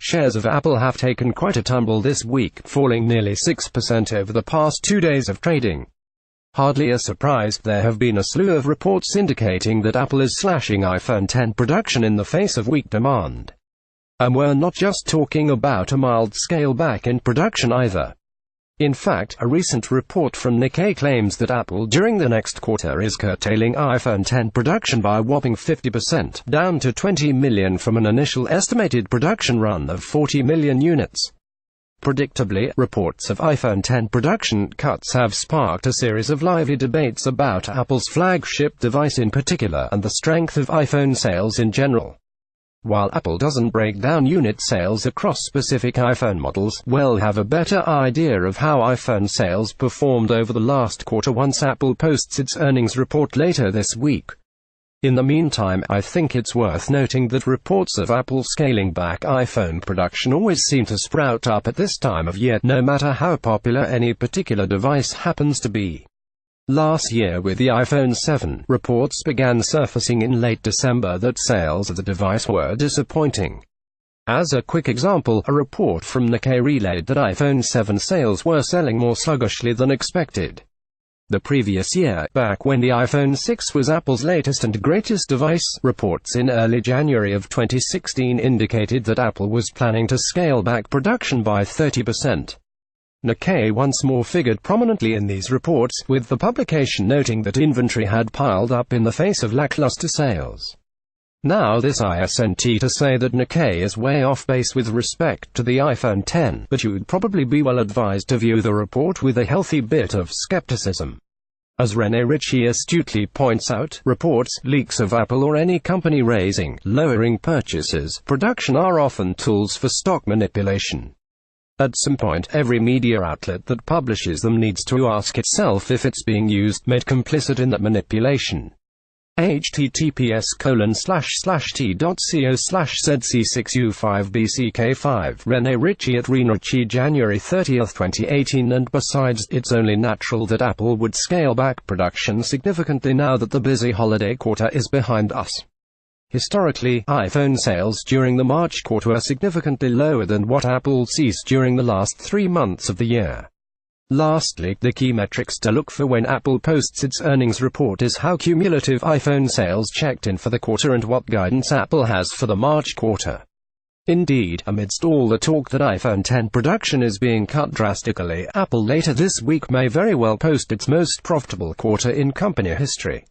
shares of Apple have taken quite a tumble this week, falling nearly 6% over the past 2 days of trading. Hardly a surprise, there have been a slew of reports indicating that Apple is slashing iPhone X production in the face of weak demand. And we're not just talking about a mild scale back in production either. In fact, a recent report from Nikkei claims that Apple during the next quarter is curtailing iPhone X production by a whopping 50%, down to 20 million from an initial estimated production run of 40 million units. Predictably, reports of iPhone X production cuts have sparked a series of lively debates about Apple's flagship device in particular, and the strength of iPhone sales in general. While Apple doesn't break down unit sales across specific iPhone models, we'll have a better idea of how iPhone sales performed over the last quarter once Apple posts its earnings report later this week. In the meantime, I think it's worth noting that reports of Apple scaling back iPhone production always seem to sprout up at this time of year, no matter how popular any particular device happens to be. Last year with the iPhone 7, reports began surfacing in late December that sales of the device were disappointing. As a quick example, a report from Nikkei relayed that iPhone 7 sales were selling more sluggishly than expected. The previous year, back when the iPhone 6 was Apple's latest and greatest device, reports in early January of 2016 indicated that Apple was planning to scale back production by 30%. Nikkei once more figured prominently in these reports, with the publication noting that inventory had piled up in the face of lackluster sales. Now this isn't to say that Nikkei is way off base with respect to the iPhone X, but you'd probably be well advised to view the report with a healthy bit of skepticism. As Rene Ritchie astutely points out, reports, leaks of Apple or any company raising, lowering purchases, production are often tools for stock manipulation. At some point, every media outlet that publishes them needs to ask itself if it's being made complicit in that manipulation. https://t.co/zc6u5bck5 Rene Ritchie at Ritchie January 30, 2018. And besides, it's only natural that Apple would scale back production significantly now that the busy holiday quarter is behind us. Historically, iPhone sales during the March quarter are significantly lower than what Apple sees during the last 3 months of the year. Lastly, the key metrics to look for when Apple posts its earnings report is how cumulative iPhone sales checked in for the quarter and what guidance Apple has for the March quarter. Indeed, amidst all the talk that iPhone X production is being cut drastically, Apple later this week may very well post its most profitable quarter in company history.